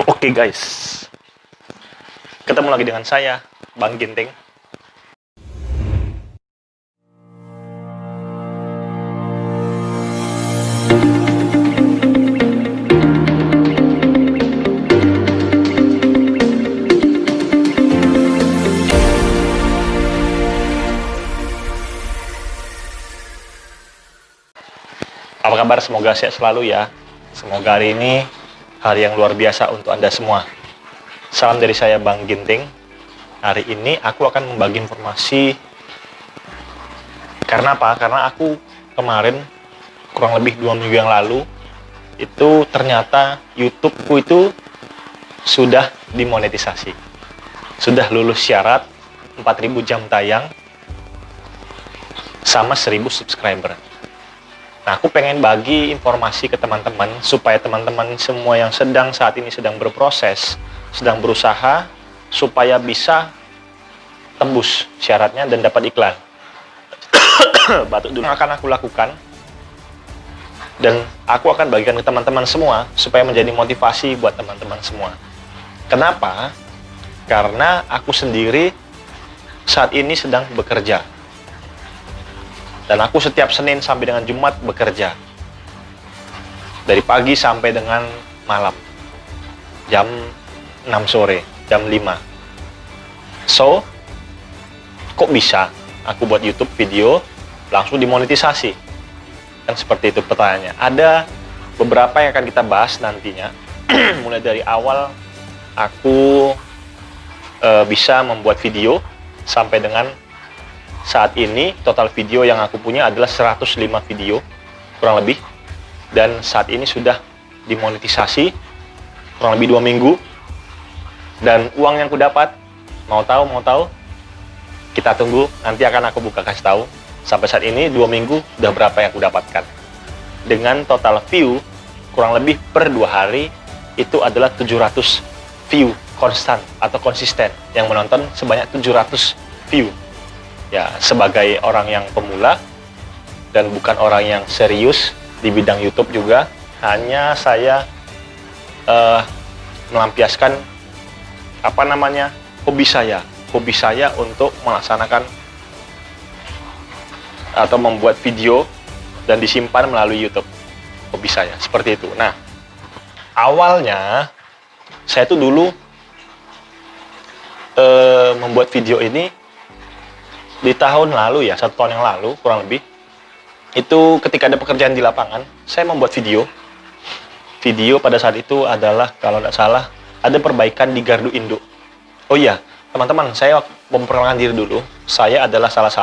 Oke guys, ketemu lagi dengan saya, Bang Ginting. Apa kabar? Semoga sehat selalu ya. Semoga hari ini hari yang luar biasa untuk Anda semua. Salam dari saya, Bang Ginting. Hari ini aku akan membagi informasi. Karena apa? Karena aku kemarin, kurang lebih 2 minggu yang lalu, itu ternyata YouTube-ku itu sudah dimonetisasi. Sudah lulus syarat 4.000 jam tayang sama 1.000 subscriber. Nah, aku pengen bagi informasi ke teman-teman supaya teman-teman semua yang saat ini sedang berproses, sedang berusaha supaya bisa tembus syaratnya dan dapat iklan. Batuk dulu. Akan aku lakukan dan aku akan bagikan ke teman-teman semua supaya menjadi motivasi buat teman-teman semua. Kenapa? Karena aku sendiri saat ini sedang bekerja. Dan aku setiap Senin sampai dengan Jumat bekerja. Dari pagi sampai dengan malam. Jam 6 sore, jam 5. So, kok bisa aku buat YouTube video langsung dimonetisasi? Kan seperti itu pertanyaannya. Ada beberapa yang akan kita bahas nantinya. Mulai dari awal aku bisa membuat video sampai dengan saat ini total video yang aku punya adalah 105 video kurang lebih, dan saat ini sudah dimonetisasi kurang lebih 2 minggu. Dan uang yang aku dapat, mau tahu kita tunggu, nanti akan aku buka kasih tahu. Sampai saat ini 2 minggu udah berapa yang aku dapatkan, dengan total view kurang lebih per 2 hari itu adalah 700 view konstan atau konsisten, yang menonton sebanyak 700 view. Ya, sebagai orang yang pemula dan bukan orang yang serius di bidang YouTube juga, hanya saya melampiaskan hobi saya untuk melaksanakan atau membuat video dan disimpan melalui YouTube. Hobi saya seperti itu. Nah, awalnya saya tuh dulu membuat video ini di tahun lalu ya, 1 tahun yang lalu kurang lebih. Itu ketika ada pekerjaan di lapangan, saya membuat video. Video pada saat itu adalah, kalau tidak salah, ada perbaikan di gardu induk. Oh iya, teman-teman, saya memperkenalkan diri dulu. Saya adalah salah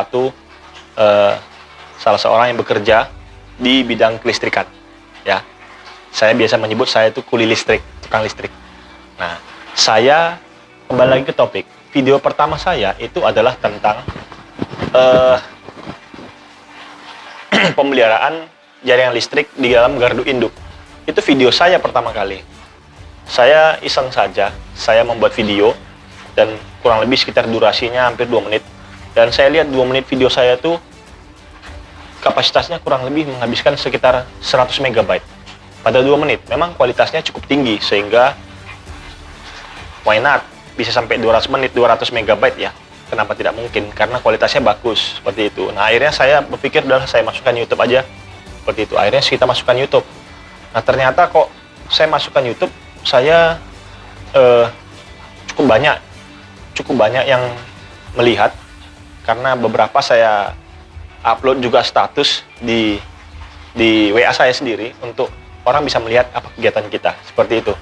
seorang yang bekerja di bidang kelistrikan. Ya, saya biasa menyebut saya itu kuli listrik, tukang listrik. Nah, saya kembali lagi ke topik. Video pertama saya itu adalah tentang pemeliharaan jaringan listrik di dalam gardu induk. Itu video saya pertama kali. Saya iseng saja, saya membuat video dan kurang lebih sekitar durasinya hampir 2 menit. Dan saya lihat 2 menit video saya tuh kapasitasnya kurang lebih menghabiskan sekitar 100 MB pada 2 menit. Memang kualitasnya cukup tinggi sehingga why not? Bisa sampai 200 menit, 200 MB ya. Kenapa tidak mungkin? Karena kualitasnya bagus, seperti itu. Nah, akhirnya saya berpikir, udahlah saya masukkan YouTube aja. Seperti itu. Akhirnya kita masukkan YouTube. Nah, ternyata kok saya masukkan YouTube, saya cukup banyak yang melihat. Karena beberapa saya upload juga status di WA saya sendiri untuk orang bisa melihat apa kegiatan kita. Seperti itu.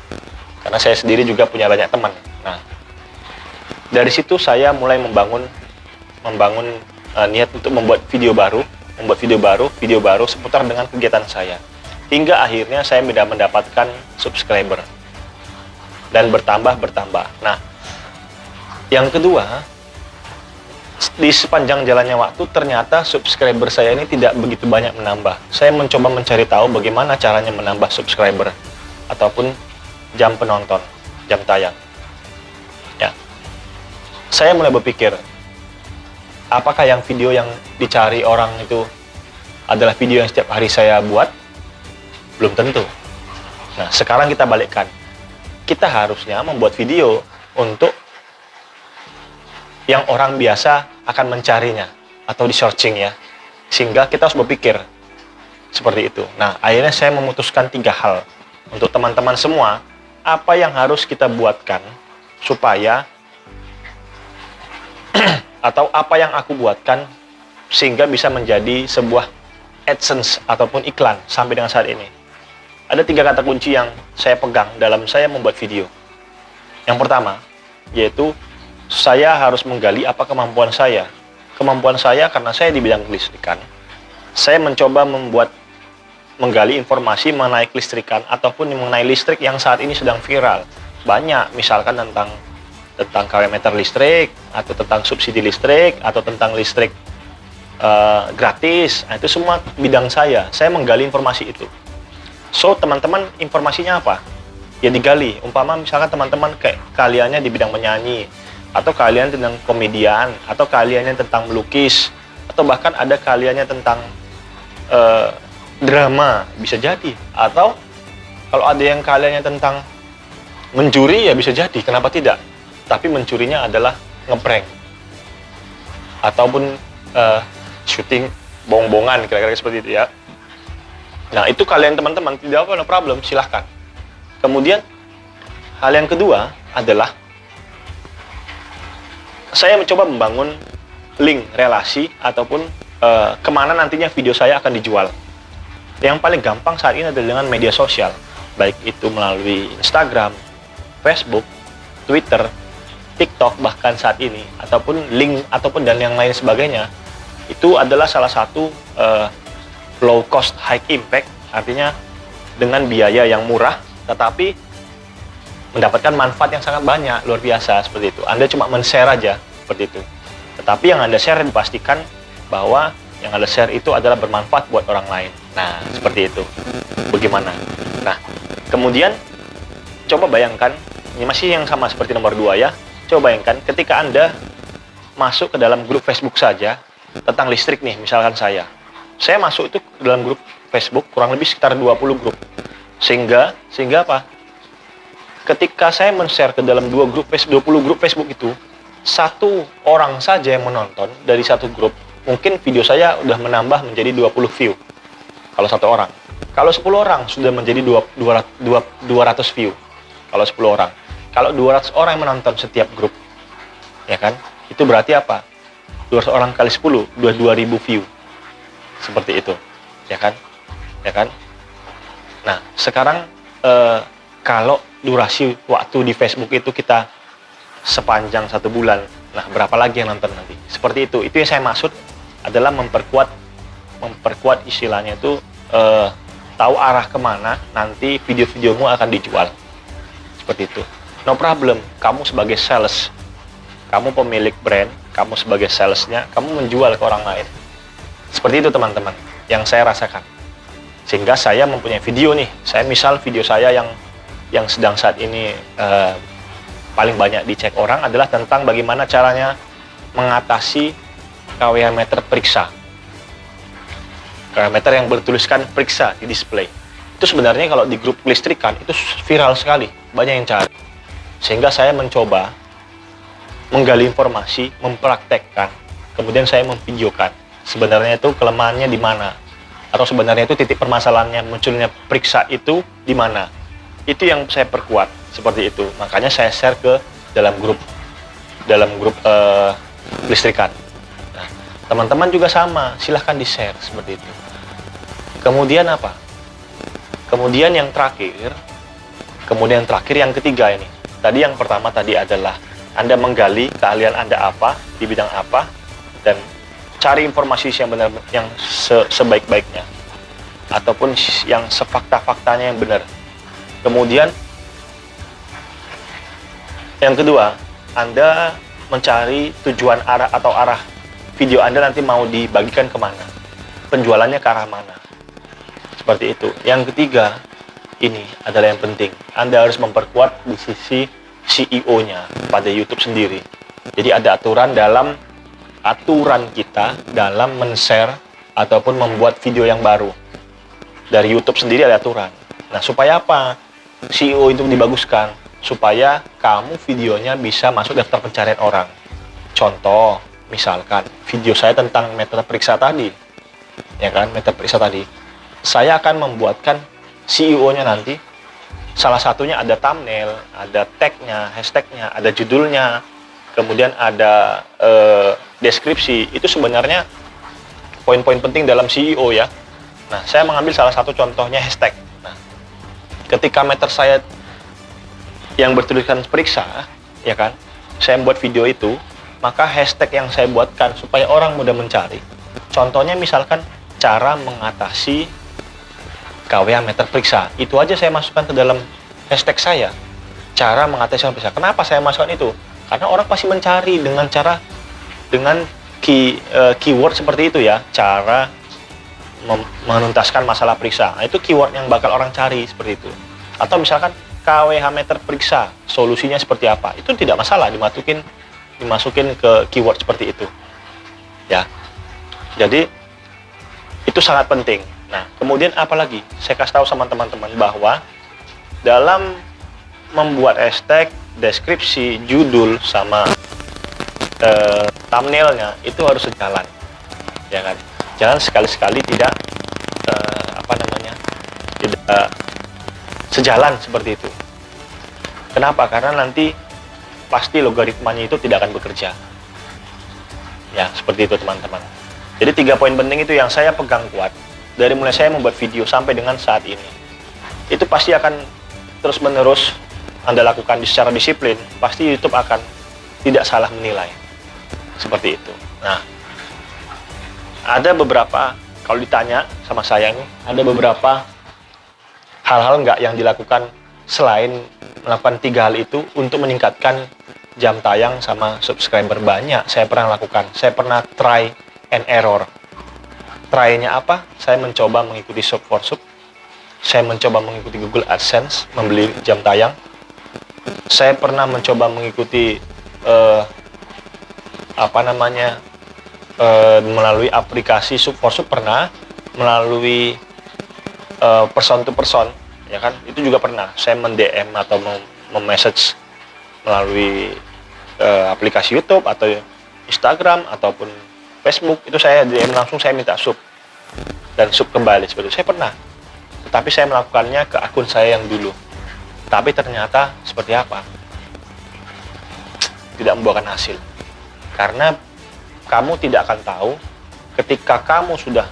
Karena saya sendiri juga punya banyak teman. Nah, dari situ saya mulai membangun niat untuk membuat video baru seputar dengan kegiatan saya. Hingga akhirnya saya tidak mendapatkan subscriber dan bertambah. Nah, yang kedua, di sepanjang jalannya waktu ternyata subscriber saya ini tidak begitu banyak menambah. Saya mencoba mencari tahu bagaimana caranya menambah subscriber ataupun jam penonton, jam tayang. Saya mulai berpikir, apakah yang video yang dicari orang itu adalah video yang setiap hari saya buat? Belum tentu. Nah, sekarang kita balikkan. kita harusnya membuat video untuk yang orang biasa akan mencarinya atau di searching ya, sehingga kita harus berpikir seperti itu. Nah, akhirnya saya memutuskan 3 hal untuk teman-teman semua, apa yang harus kita buatkan supaya atau apa yang aku buatkan sehingga bisa menjadi sebuah AdSense ataupun iklan sampai dengan saat ini. Ada 3 kata kunci yang saya pegang dalam saya membuat video. Yang pertama, yaitu saya harus menggali apa kemampuan saya. Kemampuan saya karena saya di bidang kelistrikan. Saya mencoba menggali informasi mengenai kelistrikan ataupun mengenai listrik yang saat ini sedang viral. Banyak, misalkan tentang KW meter listrik, atau tentang subsidi listrik, atau tentang listrik gratis. Nah, itu semua bidang saya. Saya menggali informasi itu. So, teman-teman informasinya apa? Ya digali. Umpama misalkan teman-teman kayak kaliannya di bidang menyanyi, atau kalian tentang komedian, atau kaliannya tentang melukis, atau bahkan ada kaliannya tentang drama, bisa jadi. Atau kalau ada yang kaliannya tentang mencuri, ya bisa jadi, kenapa tidak? Tapi mencurinya adalah ngeprank ataupun syuting bohong-bohongan, kira-kira seperti itu ya. Nah, itu kalian teman-teman tidak apa-apa, no problem, silahkan. Kemudian hal yang kedua adalah saya mencoba membangun link relasi ataupun kemana nantinya video saya akan dijual. Yang paling gampang saat ini adalah dengan media sosial, baik itu melalui Instagram, Facebook, Twitter, TikTok bahkan saat ini, ataupun link ataupun dan yang lain sebagainya. Itu adalah salah satu low cost high impact, artinya dengan biaya yang murah tetapi mendapatkan manfaat yang sangat banyak, luar biasa seperti itu. Anda cuma men-share aja seperti itu. Tetapi yang Anda share dipastikan bahwa yang Anda share itu adalah bermanfaat buat orang lain. Nah, seperti itu. Bagaimana? Nah, kemudian coba bayangkan, ini masih yang sama seperti nomor 2 ya. Coba bayangkan ketika Anda masuk ke dalam grup Facebook saja tentang listrik nih, misalkan saya masuk itu ke dalam grup Facebook kurang lebih sekitar 20 grup. Sehingga apa? Ketika saya men-share ke dalam 20 grup Facebook itu, 1 orang saja yang menonton dari 1 grup, mungkin video saya udah menambah menjadi 20 view. Kalau 1 orang. Kalau 10 orang sudah menjadi 200 view. Kalau 10 orang. Kalau 200 orang yang menonton setiap grup, ya kan? Itu berarti apa? 200 orang kali 10, 22.000 view. Seperti itu, ya kan? Ya kan? Nah, sekarang kalau durasi waktu di Facebook itu kita sepanjang 1 bulan, nah berapa lagi yang nonton nanti? Seperti itu. Itu yang saya maksud adalah memperkuat istilahnya itu tahu arah kemana nanti video-videomu akan dijual. Seperti itu. No problem, kamu sebagai sales, kamu pemilik brand, kamu sebagai salesnya, kamu menjual ke orang lain. Seperti itu teman-teman, yang saya rasakan. Sehingga saya mempunyai video nih, saya misal video saya yang sedang saat ini paling banyak dicek orang adalah tentang bagaimana caranya mengatasi KWH meter periksa. KWH meter yang bertuliskan periksa di display. Itu sebenarnya kalau di grup kelistrikan itu viral sekali, banyak yang cari. Sehingga saya mencoba menggali informasi, mempraktekkan, kemudian saya memvideokan. Sebenarnya itu kelemahannya di mana? Atau sebenarnya itu titik permasalahannya munculnya periksa itu di mana? Itu yang saya perkuat seperti itu. Makanya saya share ke dalam grup kelistrikan. Nah, teman-teman juga sama, silahkan di-share seperti itu. Kemudian apa? Kemudian yang terakhir yang ketiga ini. Tadi yang pertama tadi adalah Anda menggali keahlian Anda apa, di bidang apa, dan cari informasi yang benar, yang sebaik-baiknya, ataupun yang sefakta-faktanya yang benar. Kemudian yang kedua, Anda mencari tujuan arah atau arah video Anda nanti mau dibagikan kemana, penjualannya ke arah mana. Seperti itu. Yang ketiga, ini adalah yang penting. Anda harus memperkuat di sisi CEO-nya pada YouTube sendiri. Jadi ada aturan kita dalam men-share ataupun membuat video yang baru. Dari YouTube sendiri ada aturan. Nah, supaya apa? CEO itu dibaguskan. supaya kamu videonya bisa masuk daftar pencarian orang. Contoh, misalkan video saya tentang metode periksa tadi, ya kan, metode periksa tadi. Saya akan membuatkan CEO-nya nanti. Salah satunya ada thumbnail, ada tag-nya, hashtag-nya, ada judulnya, kemudian ada deskripsi. Itu sebenarnya poin-poin penting dalam CEO ya. Nah, saya mengambil salah satu contohnya hashtag. Nah, ketika meter saya yang bertuliskan periksa, ya kan, saya membuat video itu, maka hashtag yang saya buatkan supaya orang mudah mencari. Contohnya misalkan cara mengatasi KWA meter periksa. Itu aja saya masukkan ke dalam hashtag saya. Cara mengatasi meter periksa. Kenapa saya masukkan itu? Karena orang pasti mencari dengan keyword seperti itu ya. Cara menuntaskan masalah periksa. Nah, itu keyword yang bakal orang cari seperti itu. Atau misalkan KWH meter periksa, solusinya seperti apa? Itu tidak masalah dimasukin ke keyword seperti itu. Ya. Jadi itu sangat penting. Nah, kemudian apa lagi? Saya kasih tahu sama teman-teman bahwa dalam membuat hashtag, deskripsi, judul sama thumbnailnya itu harus sejalan. Ya kan? Jangan sekali-sekali tidak tidak sejalan seperti itu. Kenapa? Karena nanti pasti logaritmanya itu tidak akan bekerja. Ya, seperti itu teman-teman. Jadi 3 poin penting itu yang saya pegang kuat. Dari mulai saya membuat video sampai dengan saat ini. Itu pasti akan terus-menerus Anda lakukan secara disiplin. Pasti YouTube akan tidak salah menilai. Seperti itu. Nah, ada beberapa, kalau ditanya sama saya nih, ada beberapa hal-hal nggak yang dilakukan selain melakukan 3 hal itu untuk meningkatkan jam tayang sama subscriber. Banyak saya pernah lakukan. Saya pernah try and error. Try-nya apa? Saya mencoba mengikuti Sub for Sub. Saya mencoba mengikuti Google AdSense, membeli jam tayang. Saya pernah mencoba mengikuti melalui aplikasi Sub for Sub pernah, melalui person to person, ya kan, itu juga pernah. Saya mend-DM atau message melalui aplikasi YouTube atau Instagram ataupun Facebook, itu saya DM langsung, saya minta sub dan sub kembali seperti itu. Saya pernah, tetapi saya melakukannya ke akun saya yang dulu. Tapi ternyata seperti apa? Tidak membuahkan hasil. Karena kamu tidak akan tahu ketika kamu sudah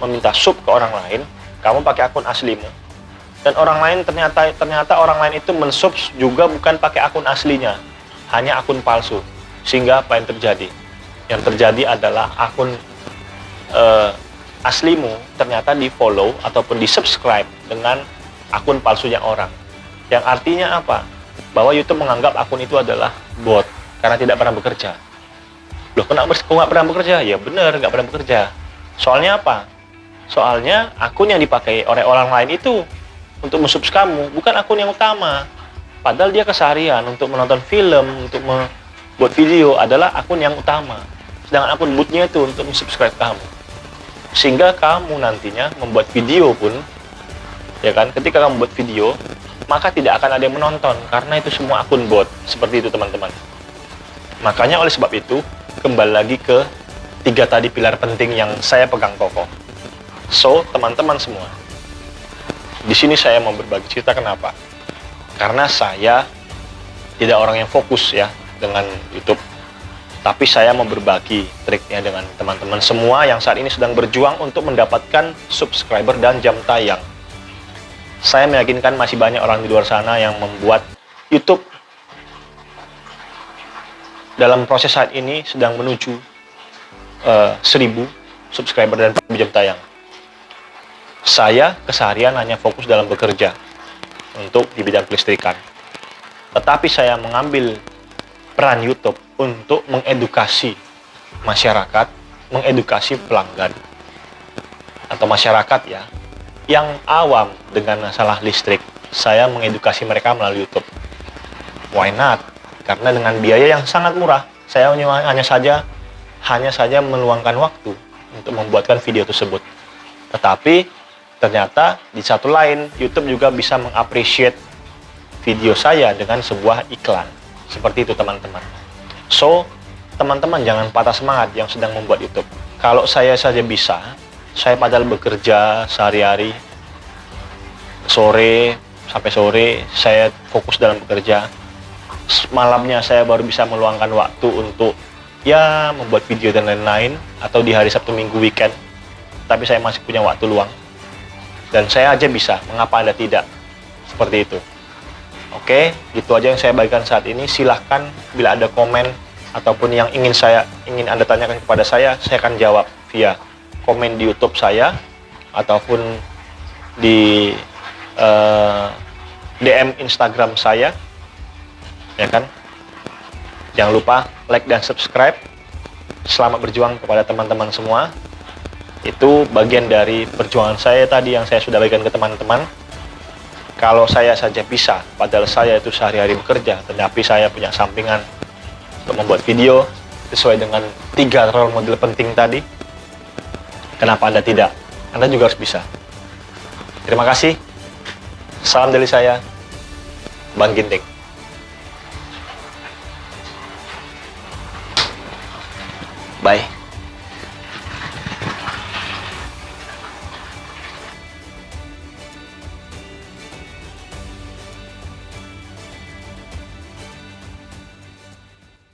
meminta sub ke orang lain, kamu pakai akun aslimu, dan orang lain ternyata orang lain itu mensub juga bukan pakai akun aslinya, hanya akun palsu. Sehingga apa yang terjadi? Yang terjadi adalah akun aslimu ternyata di follow ataupun di subscribe dengan akun palsunya orang. Yang artinya apa? Bahwa YouTube menganggap akun itu adalah bot karena tidak pernah bekerja. Loh, kok nggak pernah bekerja? Ya benar, nggak pernah bekerja. Soalnya apa? Soalnya akun yang dipakai oleh orang lain itu untuk mensubs kamu, bukan akun yang utama. Padahal dia keseharian untuk menonton film, untuk membuat video adalah akun yang utama. Sedangkan akun botnya itu untuk mensubscribe kamu. Sehingga kamu nantinya membuat video pun, ya kan, ketika kamu buat video, maka tidak akan ada yang menonton karena itu semua akun bot. Seperti itu teman-teman. Makanya oleh sebab itu, kembali lagi ke 3 tadi pilar penting yang saya pegang kokoh. So, teman-teman semua, di sini saya mau berbagi cerita. Kenapa? Karena saya tidak orang yang fokus ya dengan YouTube, tapi saya mau berbagi triknya dengan teman-teman semua yang saat ini sedang berjuang untuk mendapatkan subscriber dan jam tayang. Saya meyakinkan masih banyak orang di luar sana yang membuat YouTube dalam proses saat ini sedang menuju 1000 subscriber dan jam tayang. Saya keseharian hanya fokus dalam bekerja untuk di bidang kelistrikan. Tetapi saya mengambil peran YouTube untuk mengedukasi masyarakat, mengedukasi pelanggan atau masyarakat ya yang awam dengan masalah listrik. Saya mengedukasi mereka melalui YouTube. Why not? Karena dengan biaya yang sangat murah, saya hanya saja meluangkan waktu untuk membuatkan video tersebut. Tetapi ternyata di satu lain YouTube juga bisa mengapresiasi video saya dengan sebuah iklan. Seperti itu teman-teman. So, teman-teman jangan patah semangat yang sedang membuat YouTube. Kalau saya saja bisa, saya padahal bekerja sehari-hari, sore sampai sore, saya fokus dalam bekerja. Malamnya saya baru bisa meluangkan waktu untuk ya membuat video dan lain-lain, atau di hari Sabtu Minggu weekend. Tapi saya masih punya waktu luang. Dan saya aja bisa, mengapa Anda tidak? Seperti itu. Oke, gitu aja yang saya bagikan saat ini. Silahkan bila ada komen ataupun yang ingin Anda tanyakan kepada saya akan jawab via komen di YouTube saya ataupun di DM Instagram saya, ya kan? Jangan lupa like dan subscribe. Selamat berjuang kepada teman-teman semua. Itu bagian dari perjuangan saya tadi yang saya sudah bagikan ke teman-teman. Kalau saya saja bisa, padahal saya itu sehari-hari bekerja, tetapi saya punya sampingan untuk membuat video sesuai dengan 3 role model penting tadi. Kenapa Anda tidak? Anda juga harus bisa. Terima kasih. Salam dari saya, Bang Ginting. Bye.